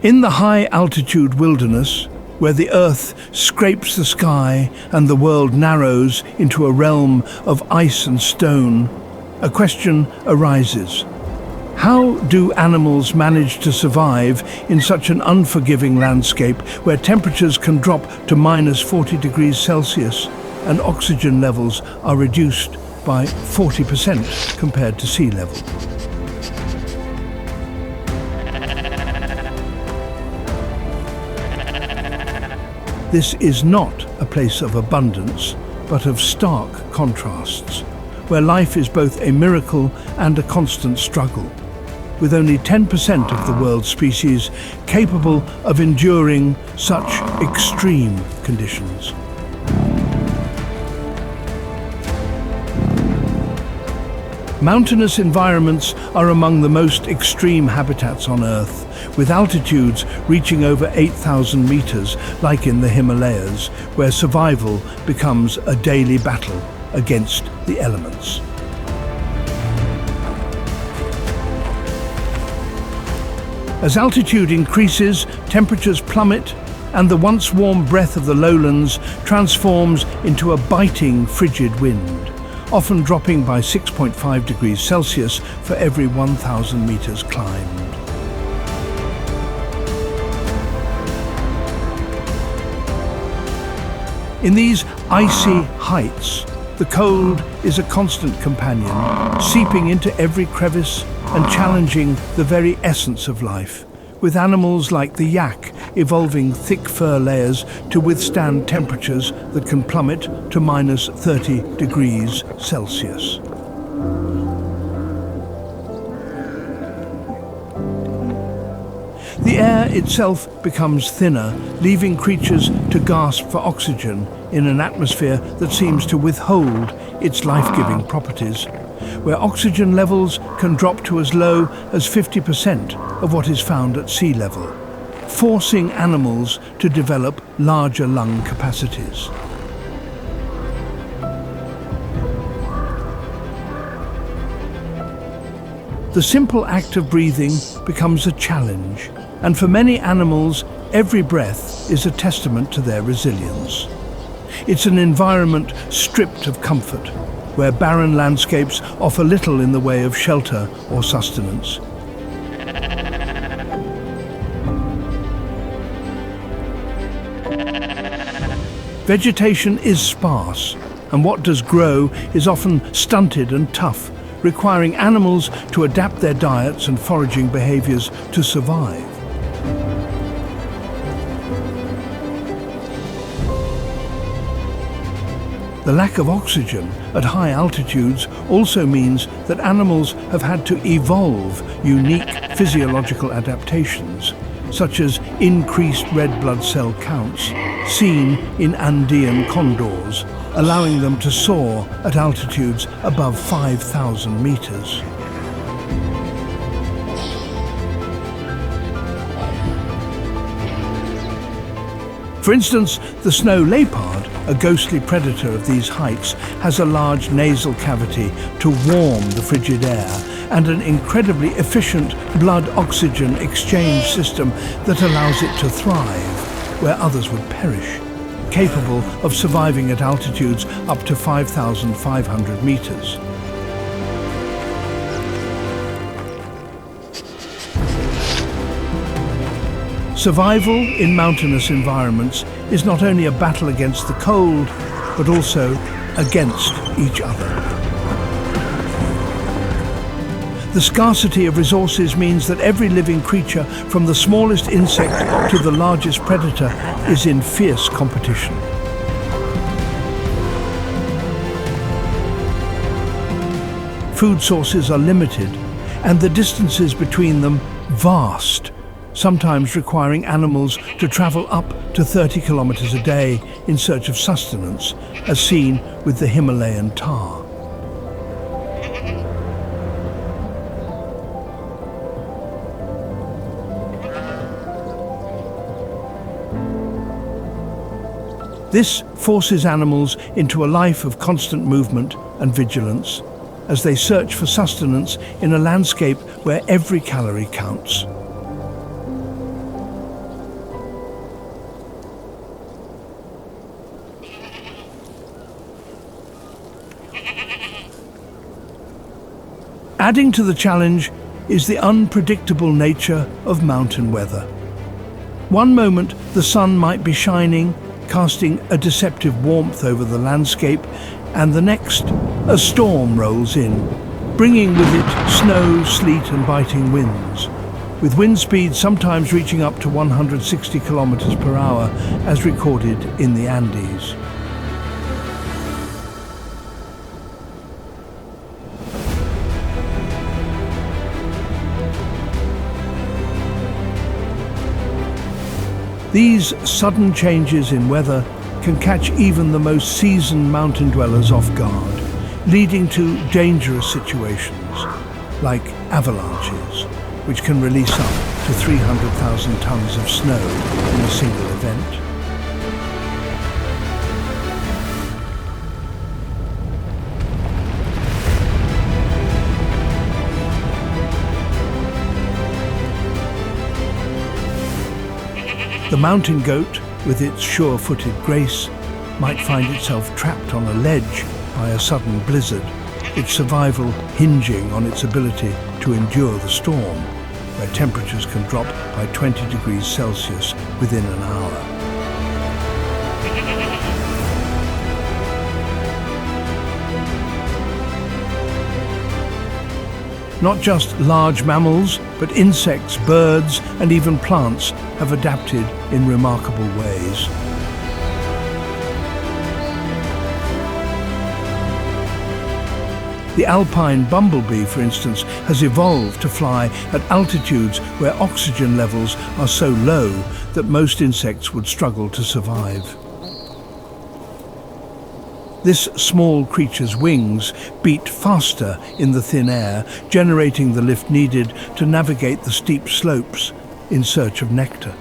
In the high-altitude wilderness, where the earth scrapes the sky and the world narrows into a realm of ice and stone, a question arises. How do animals manage to survive in such an unforgiving landscape where temperatures can drop to -40 degrees Celsius and oxygen levels are reduced by 40% compared to sea level? This is not a place of abundance, but of stark contrasts, where life is both a miracle and a constant struggle, with only 10% of the world's species capable of enduring such extreme conditions. Mountainous environments are among the most extreme habitats on Earth, with altitudes reaching over 8,000 meters, like in the Himalayas, where survival becomes a daily battle against the elements. As altitude increases, temperatures plummet, and the once warm breath of the lowlands transforms into a biting, frigid wind, often dropping by 6.5 degrees Celsius for every 1,000 meters climbed. In these icy heights, the cold is a constant companion, seeping into every crevice and challenging the very essence of life, with animals like the yak evolving thick fur layers to withstand temperatures that can plummet to -30 degrees Celsius. The air itself becomes thinner, leaving creatures to gasp for oxygen in an atmosphere that seems to withhold its life-giving properties, where oxygen levels can drop to as low as 50% of what is found at sea level, forcing animals to develop larger lung capacities. The simple act of breathing becomes a challenge, and for many animals, every breath is a testament to their resilience. It's an environment stripped of comfort, where barren landscapes offer little in the way of shelter or sustenance. Vegetation is sparse, and what does grow is often stunted and tough, requiring animals to adapt their diets and foraging behaviors to survive. The lack of oxygen at high altitudes also means that animals have had to evolve unique physiological adaptations, such as increased red blood cell counts seen in Andean condors, allowing them to soar at altitudes above 5,000 meters. For instance, the snow leopard, a ghostly predator of these heights, has a large nasal cavity to warm the frigid air and an incredibly efficient blood-oxygen exchange system that allows it to thrive where others would perish, capable of surviving at altitudes up to 5,500 meters. Survival in mountainous environments is not only a battle against the cold, but also against each other. The scarcity of resources means that every living creature, from the smallest insect to the largest predator, is in fierce competition. Food sources are limited, and the distances between them vast, sometimes requiring animals to travel up to 30 kilometers a day in search of sustenance, as seen with the Himalayan tahr. This forces animals into a life of constant movement and vigilance, as they search for sustenance in a landscape where every calorie counts. Adding to the challenge is the unpredictable nature of mountain weather. One moment the sun might be shining, casting a deceptive warmth over the landscape, and the next, a storm rolls in, bringing with it snow, sleet and biting winds, with wind speeds sometimes reaching up to 160 kilometers per hour as recorded in the Andes. These sudden changes in weather can catch even the most seasoned mountain dwellers off guard, leading to dangerous situations like avalanches, which can release up to 300,000 tons of snow in a single event. The mountain goat, with its sure-footed grace, might find itself trapped on a ledge by a sudden blizzard, its survival hinging on its ability to endure the storm, where temperatures can drop by 20 degrees Celsius within an hour. Not just large mammals, but insects, birds, and even plants have adapted in remarkable ways. The alpine bumblebee, for instance, has evolved to fly at altitudes where oxygen levels are so low that most insects would struggle to survive. This small creature's wings beat faster in the thin air, generating the lift needed to navigate the steep slopes in search of nectar.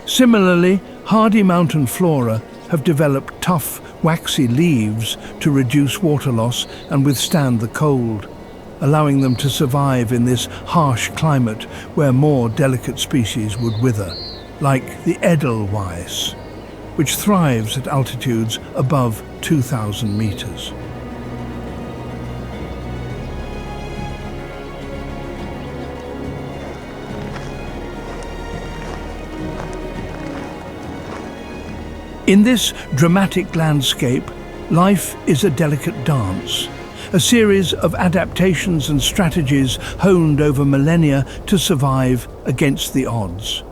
Similarly, hardy mountain flora have developed tough, waxy leaves to reduce water loss and withstand the cold, allowing them to survive in this harsh climate where more delicate species would wither, like the edelweiss, which thrives at altitudes above 2,000 meters. In this dramatic landscape, life is a delicate dance, a series of adaptations and strategies honed over millennia to survive against the odds.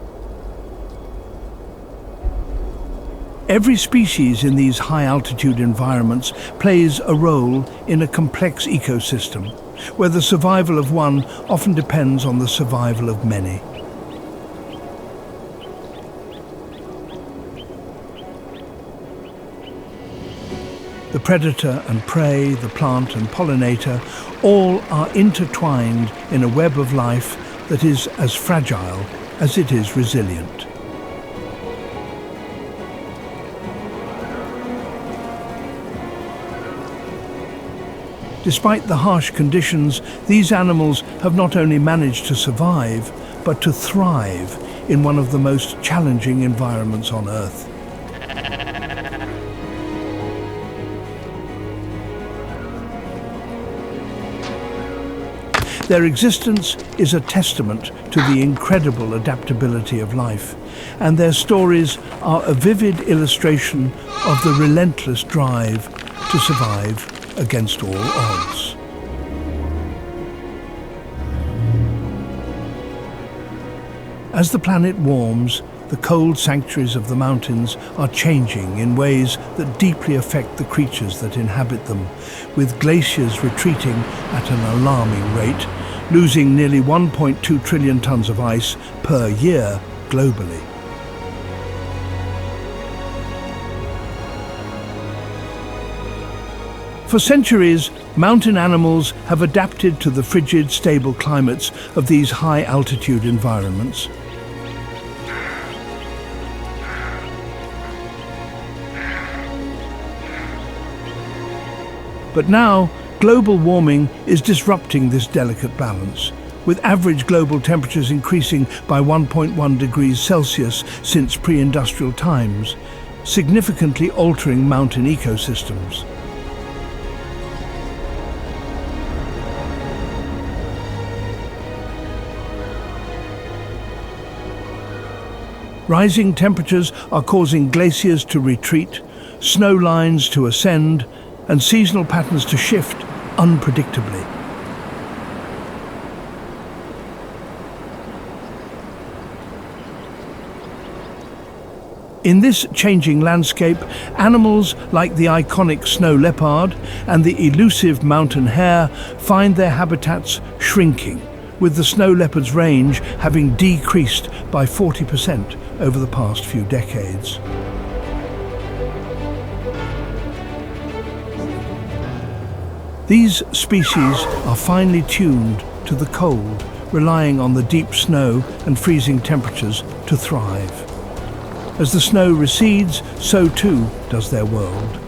Every species in these high-altitude environments plays a role in a complex ecosystem, where the survival of one often depends on the survival of many. The predator and prey, the plant and pollinator, all are intertwined in a web of life that is as fragile as it is resilient. Despite the harsh conditions, these animals have not only managed to survive, but to thrive in one of the most challenging environments on Earth. Their existence is a testament to the incredible adaptability of life, and their stories are a vivid illustration of the relentless drive to survive against all odds. As the planet warms, the cold sanctuaries of the mountains are changing in ways that deeply affect the creatures that inhabit them, with glaciers retreating at an alarming rate, losing nearly 1.2 trillion tons of ice per year globally. For centuries, mountain animals have adapted to the frigid, stable climates of these high-altitude environments. But now, global warming is disrupting this delicate balance, with average global temperatures increasing by 1.1 degrees Celsius since pre-industrial times, significantly altering mountain ecosystems. Rising temperatures are causing glaciers to retreat, snow lines to ascend, and seasonal patterns to shift unpredictably. In this changing landscape, animals like the iconic snow leopard and the elusive mountain hare find their habitats shrinking, with the snow leopard's range having decreased by 40% over the past few decades. These species are finely tuned to the cold, relying on the deep snow and freezing temperatures to thrive. As the snow recedes, so too does their world.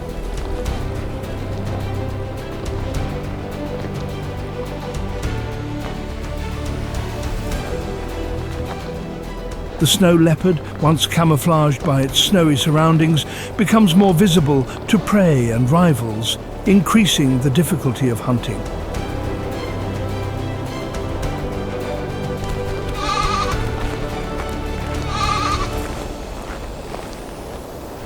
The snow leopard, once camouflaged by its snowy surroundings, becomes more visible to prey and rivals, increasing the difficulty of hunting.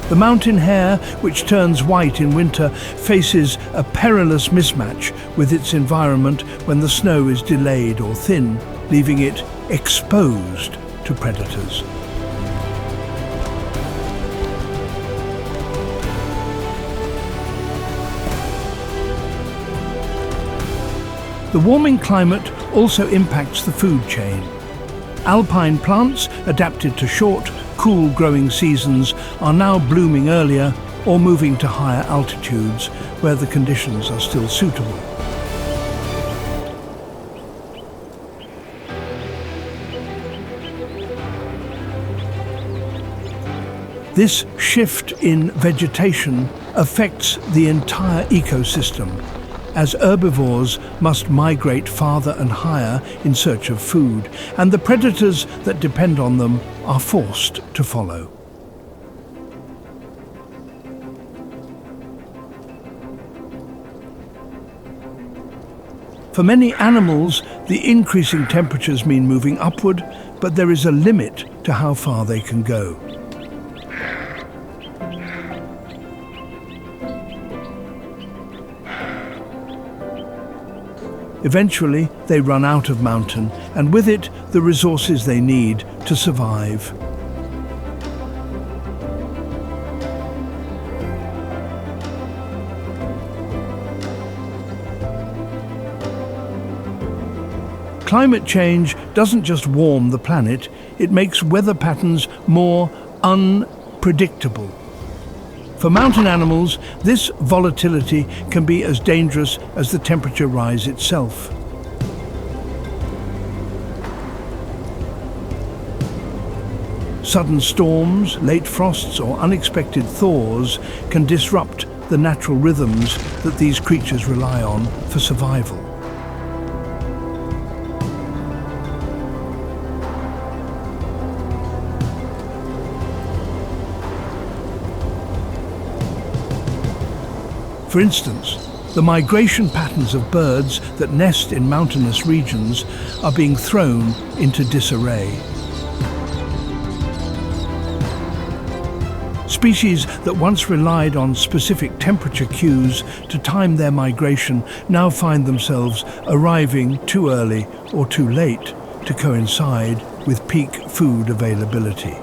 The mountain hare, which turns white in winter, faces a perilous mismatch with its environment when the snow is delayed or thin, leaving it exposed to predators. The warming climate also impacts the food chain. Alpine plants, adapted to short, cool growing seasons, are now blooming earlier or moving to higher altitudes where the conditions are still suitable. This shift in vegetation affects the entire ecosystem, as herbivores must migrate farther and higher in search of food, and the predators that depend on them are forced to follow. For many animals, the increasing temperatures mean moving upward, but there is a limit to how far they can go. Eventually, they run out of mountain, and with it, the resources they need to survive. Climate change doesn't just warm the planet, it makes weather patterns more unpredictable. For mountain animals, this volatility can be as dangerous as the temperature rise itself. Sudden storms, late frosts, or unexpected thaws can disrupt the natural rhythms that these creatures rely on for survival. For instance, the migration patterns of birds that nest in mountainous regions are being thrown into disarray. Species that once relied on specific temperature cues to time their migration now find themselves arriving too early or too late to coincide with peak food availability.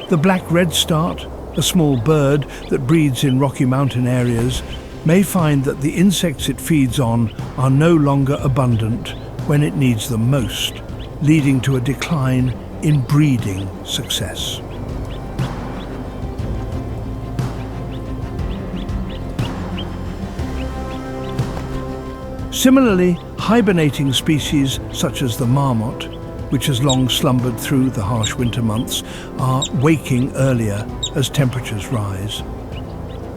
The black redstart, a small bird that breeds in Rocky Mountain areas, may find that the insects it feeds on are no longer abundant when it needs them most, leading to a decline in breeding success. Similarly, hibernating species such as the marmot, which has long slumbered through the harsh winter months, are waking earlier as temperatures rise.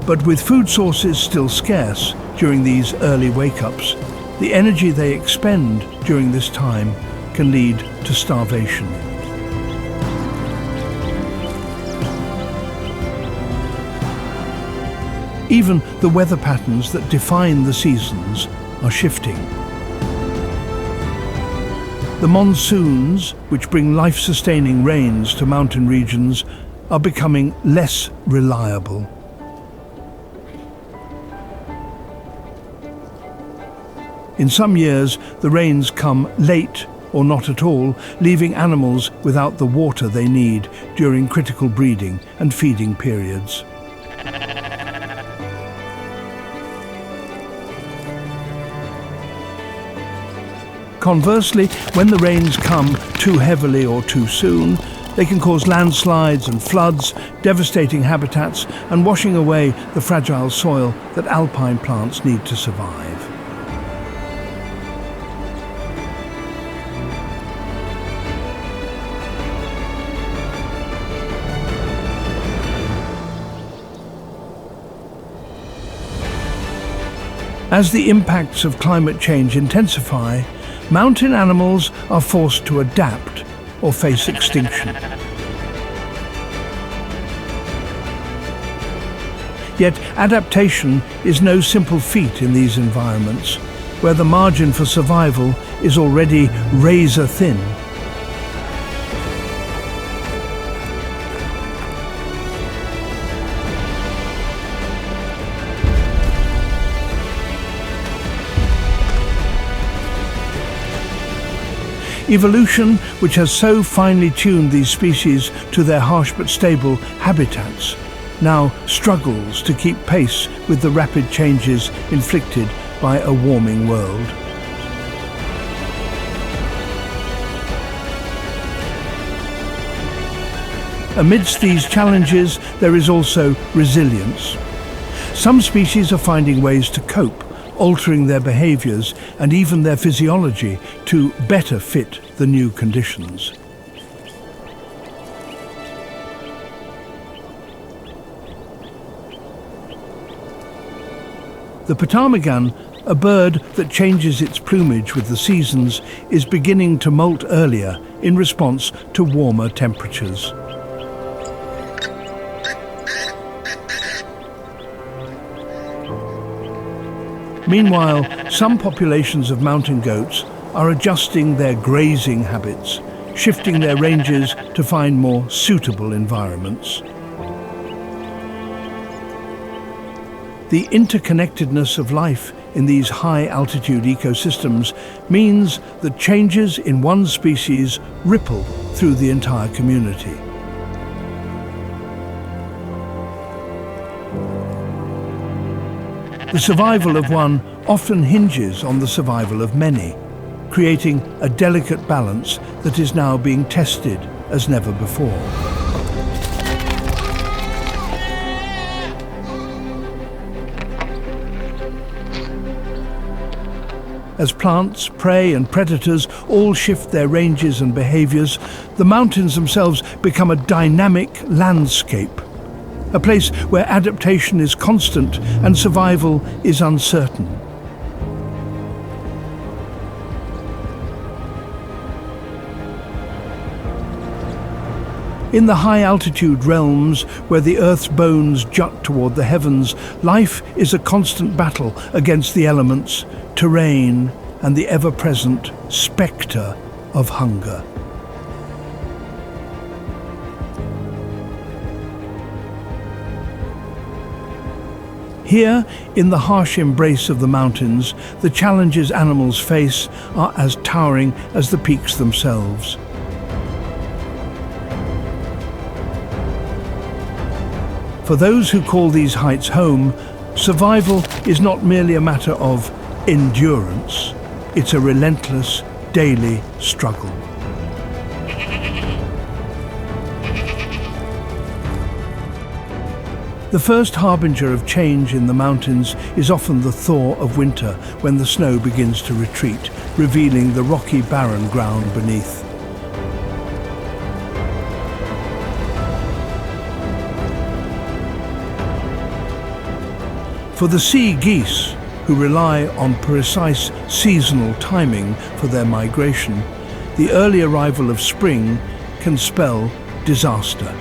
But with food sources still scarce during these early wake-ups, the energy they expend during this time can lead to starvation. Even the weather patterns that define the seasons are shifting. The monsoons, which bring life-sustaining rains to mountain regions, are becoming less reliable. In some years, the rains come late or not at all, leaving animals without the water they need during critical breeding and feeding periods. Conversely, when the rains come too heavily or too soon, they can cause landslides and floods, devastating habitats, and washing away the fragile soil that alpine plants need to survive. As the impacts of climate change intensify, mountain animals are forced to adapt or face extinction. Yet adaptation is no simple feat in these environments, where the margin for survival is already razor thin. Evolution, which has so finely tuned these species to their harsh but stable habitats, now struggles to keep pace with the rapid changes inflicted by a warming world. Amidst these challenges, there is also resilience. Some species are finding ways to cope, altering their behaviors and even their physiology to better fit the new conditions. The ptarmigan, a bird that changes its plumage with the seasons, is beginning to molt earlier in response to warmer temperatures. Meanwhile, some populations of mountain goats are adjusting their grazing habits, shifting their ranges to find more suitable environments. The interconnectedness of life in these high-altitude ecosystems means that changes in one species ripple through the entire community. The survival of one often hinges on the survival of many, creating a delicate balance that is now being tested as never before. As plants, prey and predators all shift their ranges and behaviors, the mountains themselves become a dynamic landscape, a place where adaptation is constant and survival is uncertain. In the high-altitude realms, where the Earth's bones jut toward the heavens, life is a constant battle against the elements, terrain, and the ever-present spectre of hunger. Here, in the harsh embrace of the mountains, the challenges animals face are as towering as the peaks themselves. For those who call these heights home, survival is not merely a matter of endurance. It's a relentless, daily struggle. The first harbinger of change in the mountains is often the thaw of winter, when the snow begins to retreat, revealing the rocky, barren ground beneath. For the sea geese, who rely on precise seasonal timing for their migration, the early arrival of spring can spell disaster.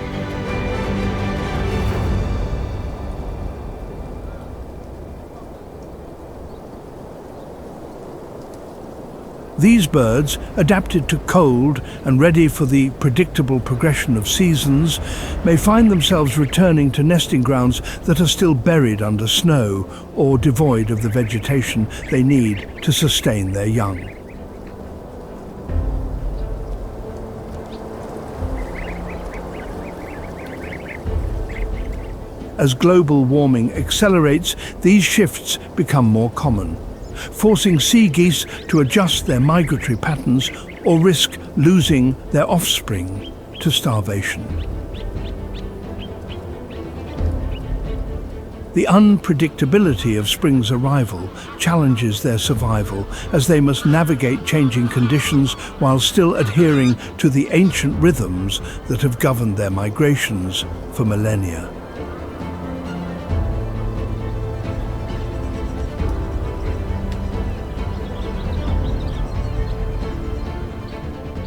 These birds, adapted to cold and ready for the predictable progression of seasons, may find themselves returning to nesting grounds that are still buried under snow or devoid of the vegetation they need to sustain their young. As global warming accelerates, these shifts become more common, forcing sea geese to adjust their migratory patterns or risk losing their offspring to starvation. The unpredictability of spring's arrival challenges their survival as they must navigate changing conditions while still adhering to the ancient rhythms that have governed their migrations for millennia.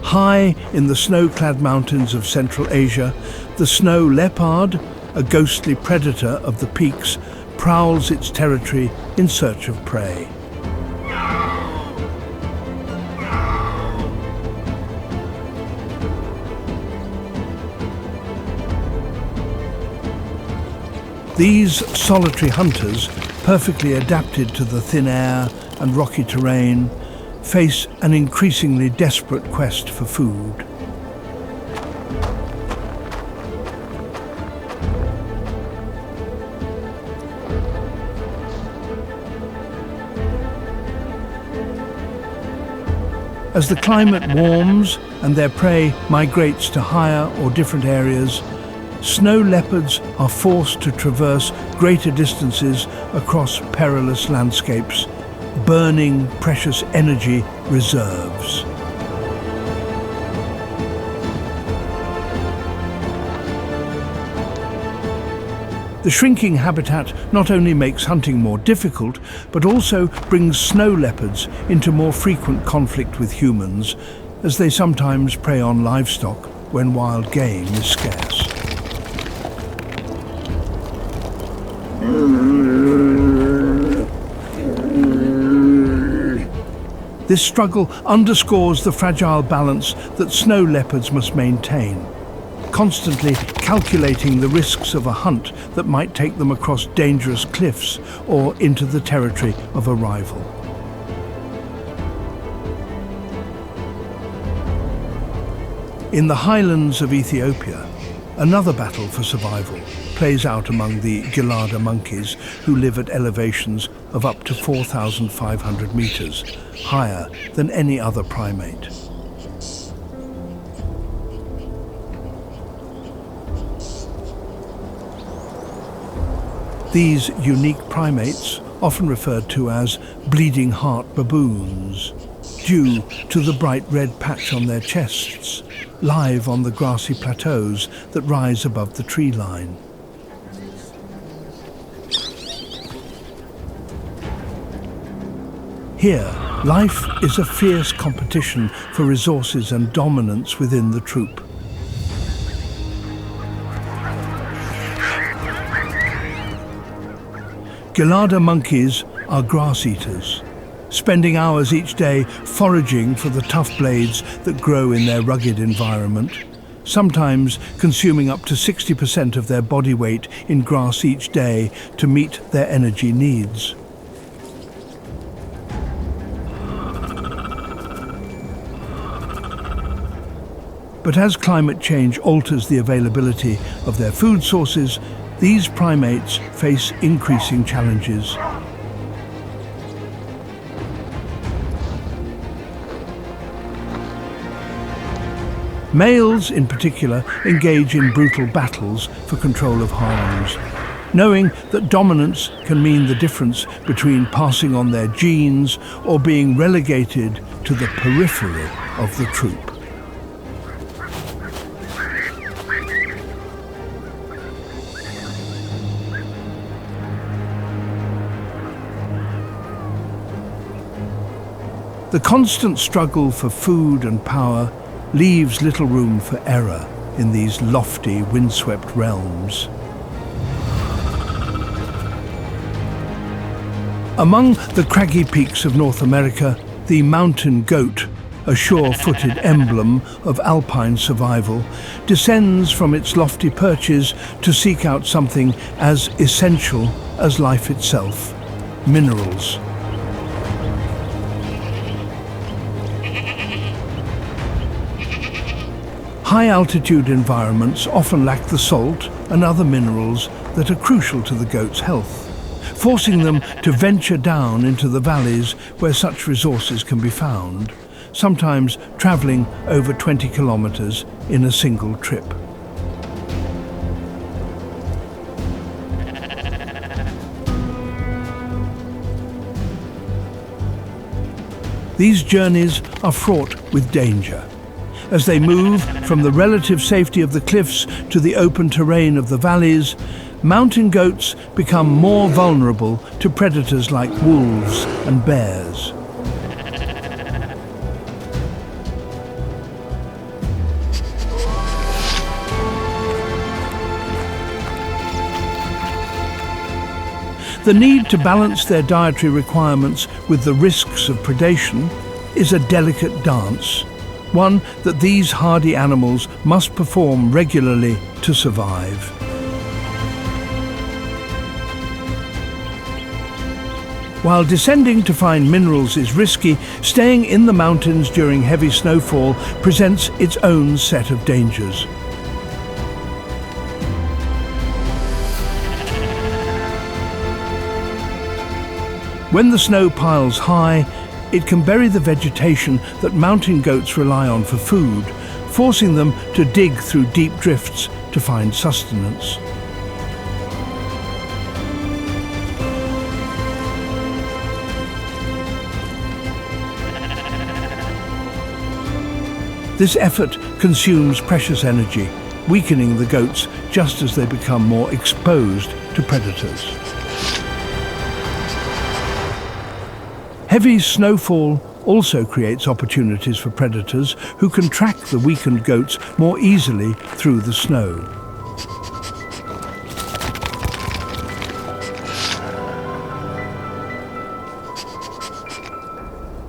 High in the snow-clad mountains of Central Asia, the snow leopard, a ghostly predator of the peaks, prowls its territory in search of prey. These solitary hunters, perfectly adapted to the thin air and rocky terrain, face an increasingly desperate quest for food. As the climate warms and their prey migrates to higher or different areas, snow leopards are forced to traverse greater distances across perilous landscapes, burning precious energy reserves. The shrinking habitat not only makes hunting more difficult, but also brings snow leopards into more frequent conflict with humans, as they sometimes prey on livestock when wild game is scarce. This struggle underscores the fragile balance that snow leopards must maintain, constantly calculating the risks of a hunt that might take them across dangerous cliffs or into the territory of a rival. In the highlands of Ethiopia, another battle for survival plays out among the Gelada monkeys, who live at elevations of up to 4,500 meters, higher than any other primate. These unique primates, often referred to as bleeding heart baboons, due to the bright red patch on their chests, live on the grassy plateaus that rise above the tree line. Here, life is a fierce competition for resources and dominance within the troop. Gelada monkeys are grass eaters, spending hours each day foraging for the tough blades that grow in their rugged environment, sometimes consuming up to 60% of their body weight in grass each day to meet their energy needs. But as climate change alters the availability of their food sources, these primates face increasing challenges. Males, in particular, engage in brutal battles for control of harems, knowing that dominance can mean the difference between passing on their genes or being relegated to the periphery of the troop. The constant struggle for food and power leaves little room for error in these lofty, windswept realms. Among the craggy peaks of North America, The mountain goat, a sure-footed emblem of alpine survival, descends from its lofty perches to seek out something as essential as life itself: minerals. High-altitude environments often lack the salt and other minerals that are crucial to the goat's health, forcing them to venture down into the valleys where such resources can be found, sometimes traveling over 20 kilometers in a single trip. These journeys are fraught with danger. As they move from the relative safety of the cliffs to the open terrain of the valleys, mountain goats become more vulnerable to predators like wolves and bears. The need to balance their dietary requirements with the risks of predation is a delicate dance, one that these hardy animals must perform regularly to survive. While descending to find minerals is risky, staying in the mountains during heavy snowfall presents its own set of dangers. When the snow piles high, it can bury the vegetation that mountain goats rely on for food, forcing them to dig through deep drifts to find sustenance. This effort consumes precious energy, weakening the goats just as they become more exposed to predators. Heavy snowfall also creates opportunities for predators who can track the weakened goats more easily through the snow.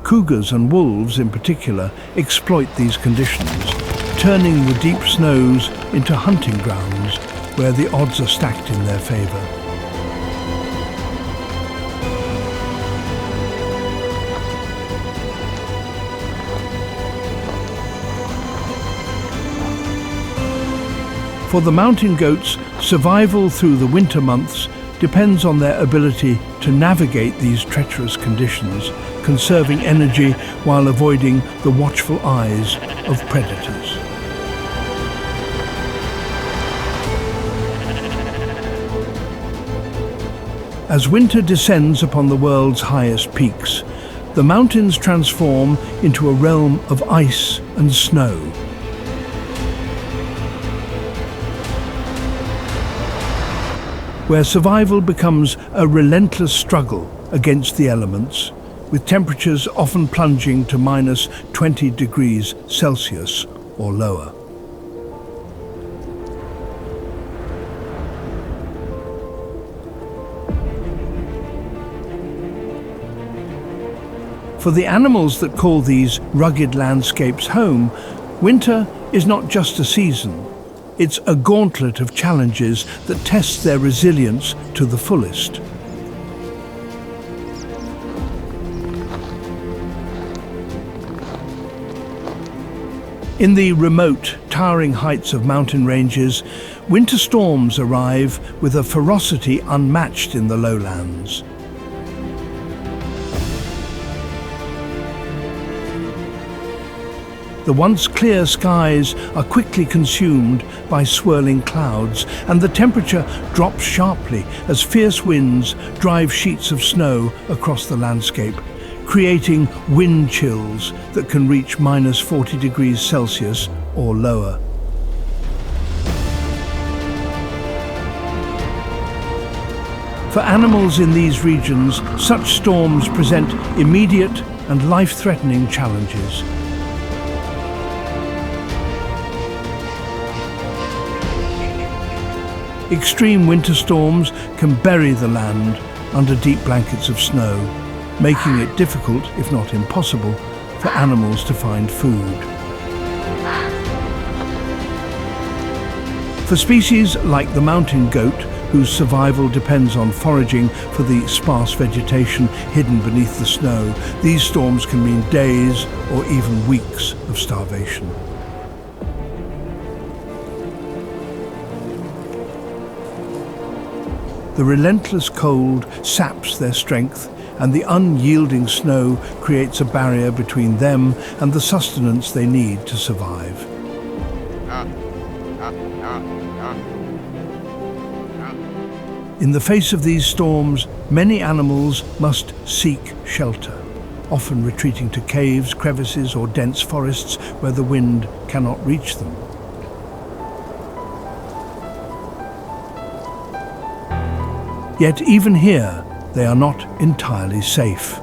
Cougars and wolves in particular exploit these conditions, turning the deep snows into hunting grounds where the odds are stacked in their favor. For the mountain goats, survival through the winter months depends on their ability to navigate these treacherous conditions, conserving energy while avoiding the watchful eyes of predators. As winter descends upon the world's highest peaks, the mountains transform into a realm of ice and snow. Where survival becomes a relentless struggle against the elements, with temperatures often plunging to minus 20 degrees Celsius or lower. For the animals that call these rugged landscapes home, winter is not just a season. It's a gauntlet of challenges that tests their resilience to the fullest. In the remote, towering heights of mountain ranges, winter storms arrive with a ferocity unmatched in the lowlands. The once clear skies are quickly consumed by swirling clouds, and the temperature drops sharply as fierce winds drive sheets of snow across the landscape, creating wind chills that can reach minus 40 degrees Celsius or lower. For animals in these regions, such storms present immediate and life-threatening challenges. Extreme winter storms can bury the land under deep blankets of snow, making it difficult, if not impossible, for animals to find food. For species like the mountain goat, whose survival depends on foraging for the sparse vegetation hidden beneath the snow, these storms can mean days or even weeks of starvation. The relentless cold saps their strength, and the unyielding snow creates a barrier between them and the sustenance they need to survive. In the face of these storms, many animals must seek shelter, often retreating to caves, crevices, or dense forests where the wind cannot reach them. Yet even here, they are not entirely safe.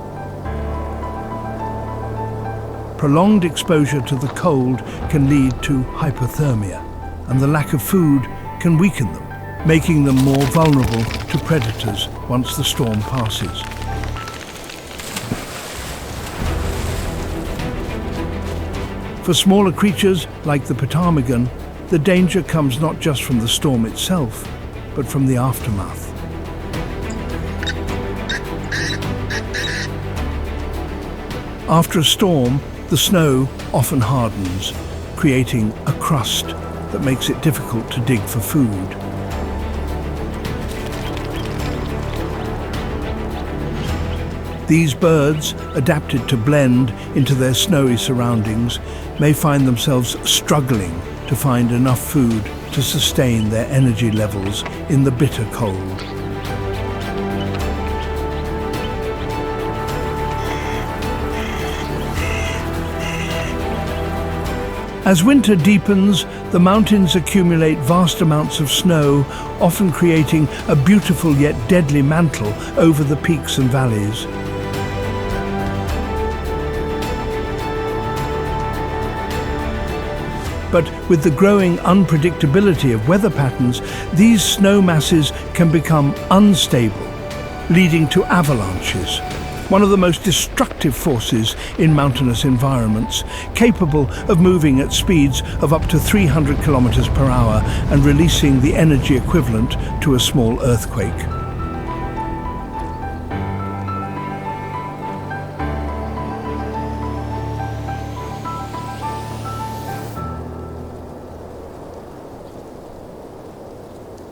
Prolonged exposure to the cold can lead to hypothermia, and the lack of food can weaken them, making them more vulnerable to predators once the storm passes. For smaller creatures like the ptarmigan, the danger comes not just from the storm itself, but from the aftermath. After a storm, the snow often hardens, creating a crust that makes it difficult to dig for food. These birds, adapted to blend into their snowy surroundings, may find themselves struggling to find enough food to sustain their energy levels in the bitter cold. As winter deepens, the mountains accumulate vast amounts of snow, often creating a beautiful yet deadly mantle over the peaks and valleys. But with the growing unpredictability of weather patterns, these snow masses can become unstable, leading to avalanches, one of the most destructive forces in mountainous environments, capable of moving at speeds of up to 300 kilometers per hour and releasing the energy equivalent to a small earthquake.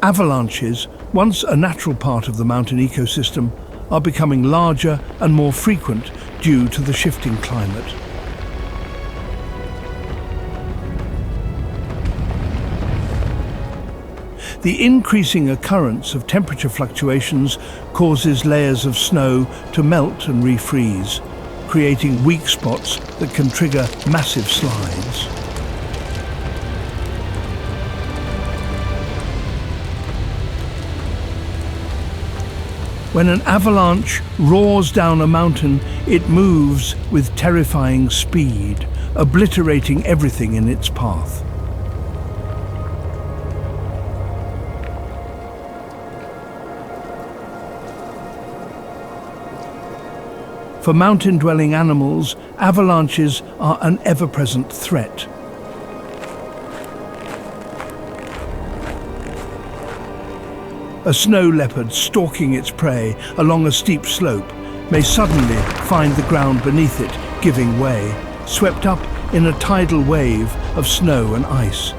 Avalanches, once a natural part of the mountain ecosystem, are becoming larger and more frequent due to the shifting climate. The increasing occurrence of temperature fluctuations causes layers of snow to melt and refreeze, creating weak spots that can trigger massive slides. When an avalanche roars down a mountain, it moves with terrifying speed, obliterating everything in its path. For mountain-dwelling animals, avalanches are an ever-present threat. A snow leopard stalking its prey along a steep slope may suddenly find the ground beneath it giving way, swept up in a tidal wave of snow and ice.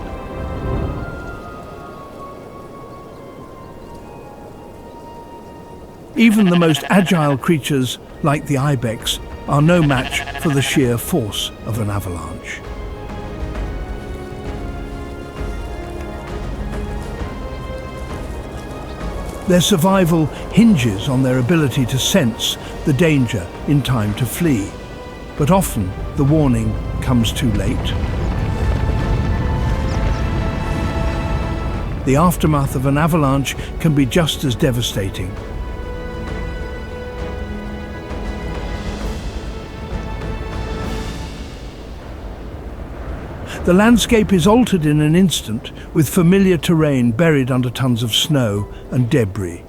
Even the most agile creatures, like the ibex, are no match for the sheer force of an avalanche. Their survival hinges on their ability to sense the danger in time to flee, but often the warning comes too late. The aftermath of an avalanche can be just as devastating. The landscape is altered in an instant, with familiar terrain buried under tons of snow and debris.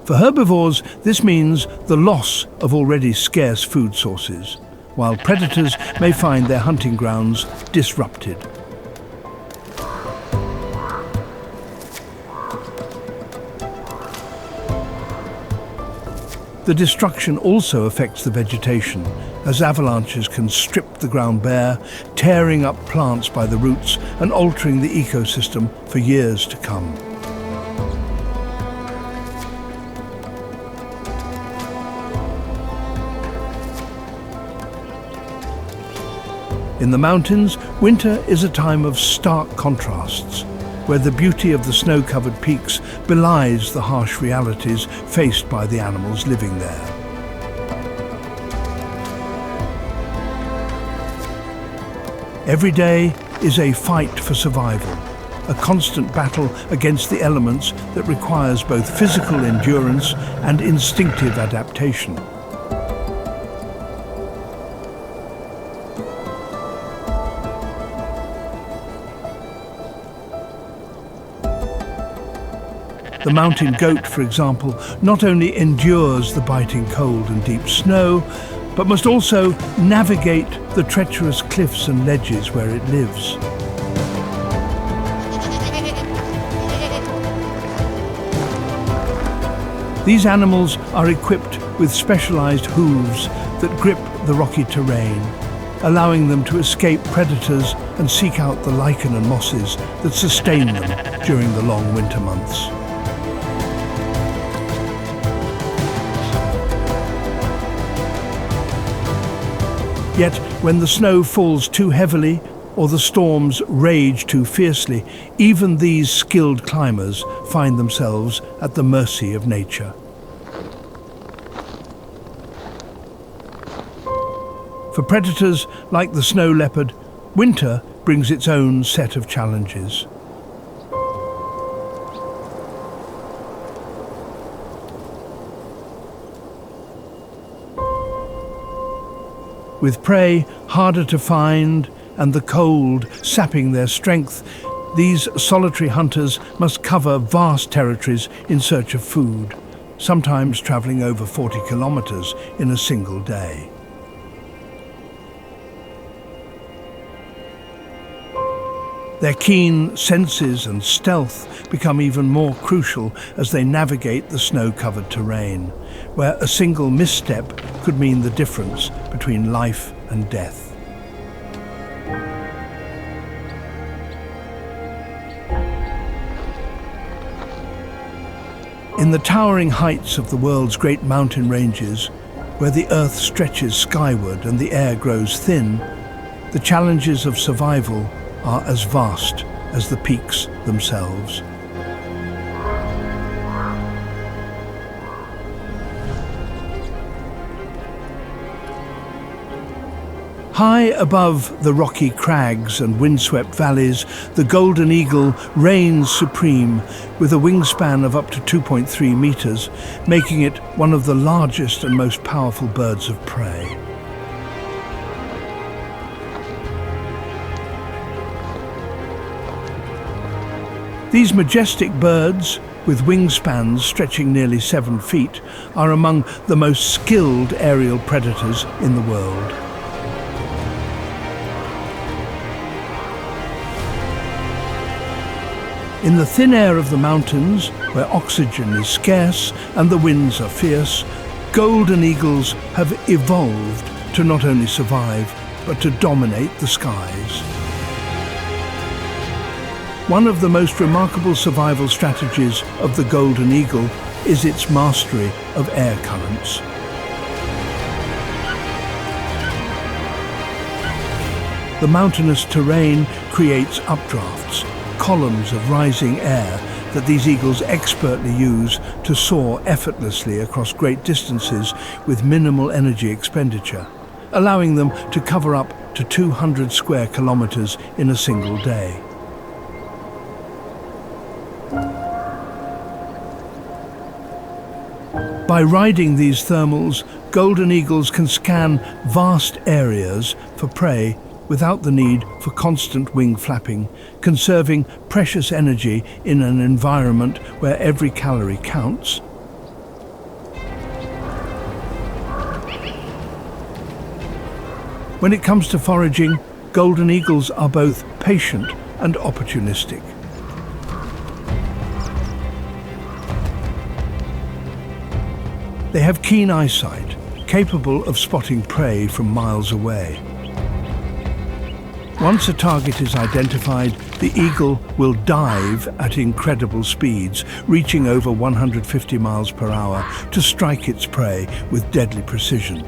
For herbivores, this means the loss of already scarce food sources, while predators may find their hunting grounds disrupted. The destruction also affects the vegetation, as avalanches can strip the ground bare, tearing up plants by the roots and altering the ecosystem for years to come. In the mountains, winter is a time of stark contrasts, where the beauty of the snow-covered peaks belies the harsh realities faced by the animals living there. Every day is a fight for survival, a constant battle against the elements that requires both physical endurance and instinctive adaptation. The mountain goat, for example, not only endures the biting cold and deep snow, but must also navigate the treacherous cliffs and ledges where it lives. These animals are equipped with specialized hooves that grip the rocky terrain, allowing them to escape predators and seek out the lichen and mosses that sustain them during the long winter months. Yet, when the snow falls too heavily or the storms rage too fiercely, even these skilled climbers find themselves at the mercy of nature. For predators like the snow leopard, winter brings its own set of challenges. With prey harder to find and the cold sapping their strength, these solitary hunters must cover vast territories in search of food, sometimes traveling over 40 kilometers in a single day. Their keen senses and stealth become even more crucial as they navigate the snow-covered terrain, where a single misstep could mean the difference between life and death. In the towering heights of the world's great mountain ranges, where the earth stretches skyward and the air grows thin, the challenges of survival are as vast as the peaks themselves. High above the rocky crags and windswept valleys, the golden eagle reigns supreme with a wingspan of up to 2.3 meters, making it one of the largest and most powerful birds of prey. These majestic birds, with wingspans stretching nearly 7 feet, are among the most skilled aerial predators in the world. In the thin air of the mountains, where oxygen is scarce and the winds are fierce, golden eagles have evolved to not only survive, but to dominate the skies. One of the most remarkable survival strategies of the golden eagle is its mastery of air currents. The mountainous terrain creates updrafts, columns of rising air that these eagles expertly use to soar effortlessly across great distances with minimal energy expenditure, allowing them to cover up to 200 square kilometers in a single day. By riding these thermals, golden eagles can scan vast areas for prey without the need for constant wing flapping, conserving precious energy in an environment where every calorie counts. When it comes to foraging, golden eagles are both patient and opportunistic. They have keen eyesight, capable of spotting prey from miles away. Once a target is identified, the eagle will dive at incredible speeds, reaching over 150 miles per hour to strike its prey with deadly precision.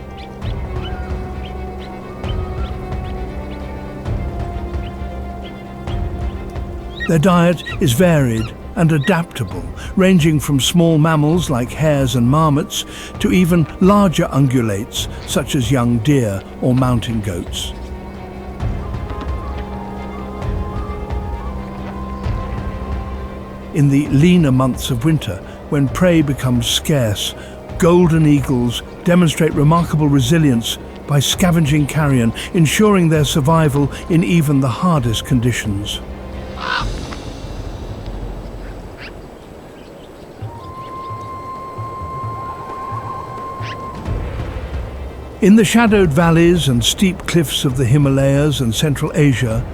Their diet is varied and adaptable, ranging from small mammals like hares and marmots to even larger ungulates such as young deer or mountain goats. In the leaner months of winter, when prey becomes scarce, golden eagles demonstrate remarkable resilience by scavenging carrion, ensuring their survival in even the hardest conditions. In the shadowed valleys and steep cliffs of the Himalayas and Central Asia,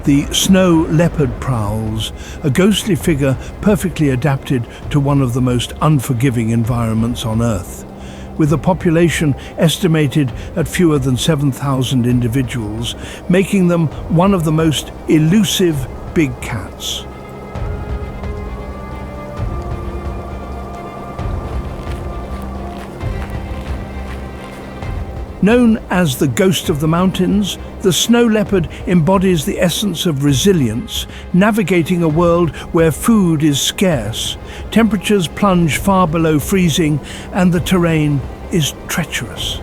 the snow leopard prowls, a ghostly figure perfectly adapted to one of the most unforgiving environments on Earth. With a population estimated at fewer than 7,000 individuals, making them one of the most elusive big cats. Known as the ghost of the mountains, the snow leopard embodies the essence of resilience, navigating a world where food is scarce, temperatures plunge far below freezing, and the terrain is treacherous.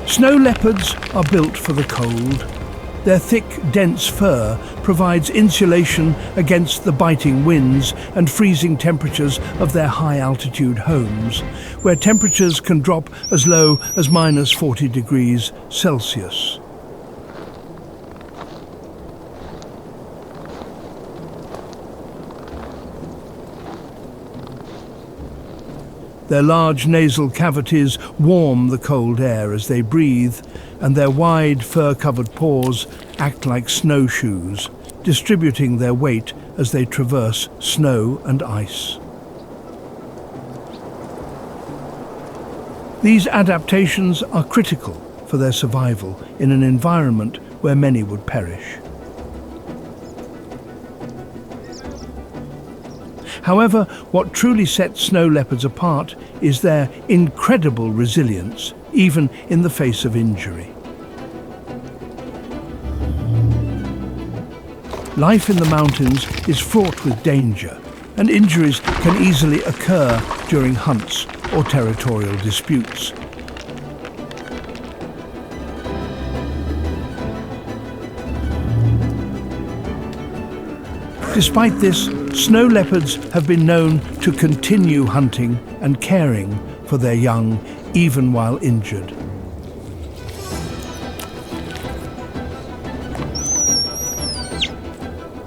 Snow leopards are built for the cold. Their thick, dense fur provides insulation against the biting winds and freezing temperatures of their high-altitude homes, where temperatures can drop as low as minus 40 degrees Celsius. Their large nasal cavities warm the cold air as they breathe, and their wide fur-covered paws act like snowshoes, distributing their weight as they traverse snow and ice. These adaptations are critical for their survival in an environment where many would perish. However, what truly sets snow leopards apart is their incredible resilience, even in the face of injury. Life in the mountains is fraught with danger, and injuries can easily occur during hunts or territorial disputes. Despite this, snow leopards have been known to continue hunting and caring for their young, even while injured.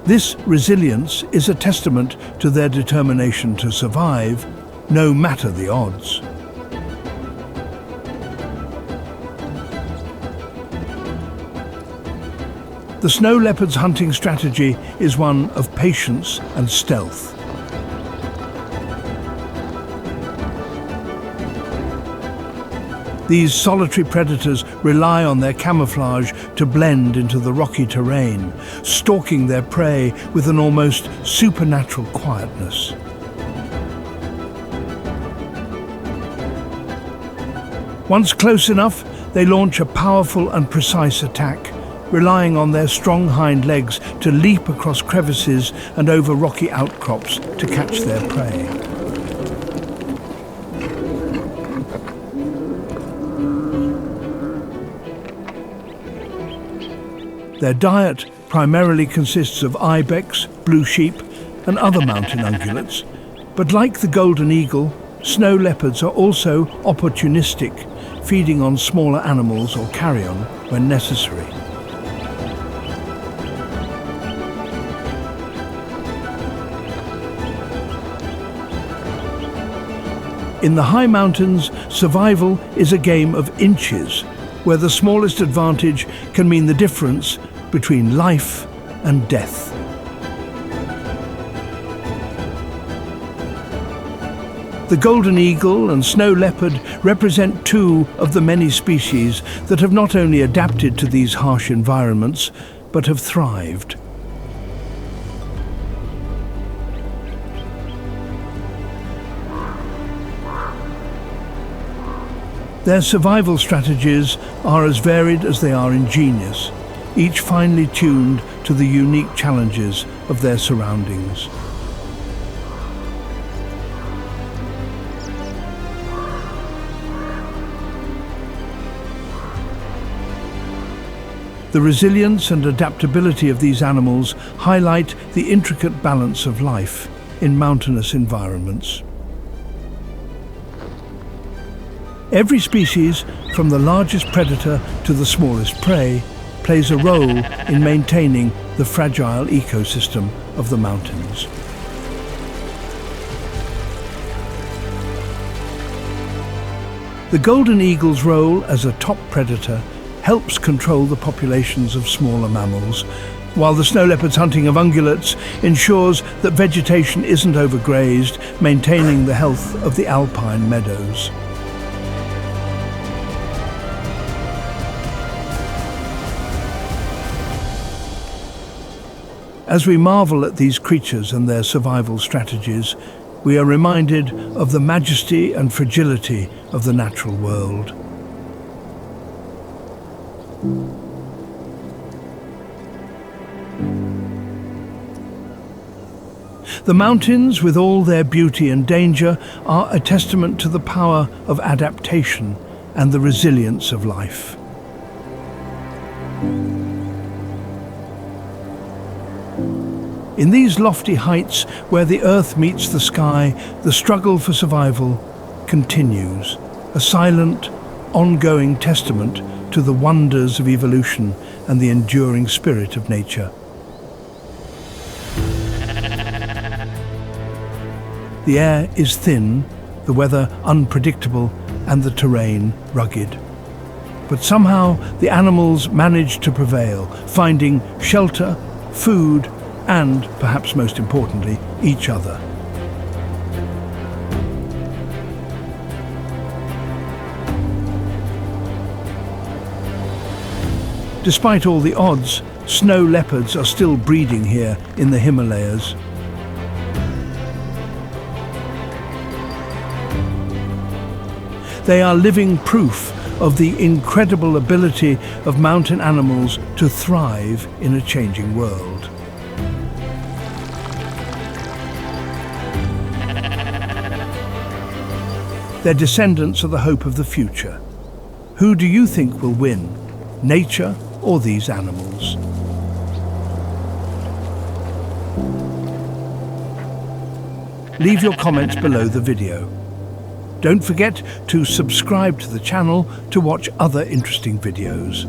This resilience is a testament to their determination to survive, no matter the odds. The snow leopard's hunting strategy is one of patience and stealth. These solitary predators rely on their camouflage to blend into the rocky terrain, stalking their prey with an almost supernatural quietness. Once close enough, they launch a powerful and precise attack, relying on their strong hind legs to leap across crevices and over rocky outcrops to catch their prey. Their diet primarily consists of ibex, blue sheep, and other mountain ungulates, but like the golden eagle, snow leopards are also opportunistic, feeding on smaller animals or carrion when necessary. In the high mountains, survival is a game of inches, where the smallest advantage can mean the difference between life and death. The golden eagle and snow leopard represent two of the many species that have not only adapted to these harsh environments, but have thrived. Their survival strategies are as varied as they are ingenious, each finely tuned to the unique challenges of their surroundings. The resilience and adaptability of these animals highlight the intricate balance of life in mountainous environments. Every species, from the largest predator to the smallest prey, plays a role in maintaining the fragile ecosystem of the mountains. The golden eagle's role as a top predator helps control the populations of smaller mammals, while the snow leopard's hunting of ungulates ensures that vegetation isn't overgrazed, maintaining the health of the alpine meadows. As we marvel at these creatures and their survival strategies, we are reminded of the majesty and fragility of the natural world. The mountains, with all their beauty and danger, are a testament to the power of adaptation and the resilience of life. In these lofty heights where the earth meets the sky, the struggle for survival continues, a silent, ongoing testament to the wonders of evolution and the enduring spirit of nature. The air is thin, the weather unpredictable, and the terrain rugged. But somehow the animals manage to prevail, finding shelter, food, and, perhaps most importantly, each other. Despite all the odds, snow leopards are still breeding here in the Himalayas. They are living proof of the incredible ability of mountain animals to thrive in a changing world. Their descendants are the hope of the future. Who do you think will win, nature or these animals? Leave your comments below the video. Don't forget to subscribe to the channel to watch other interesting videos.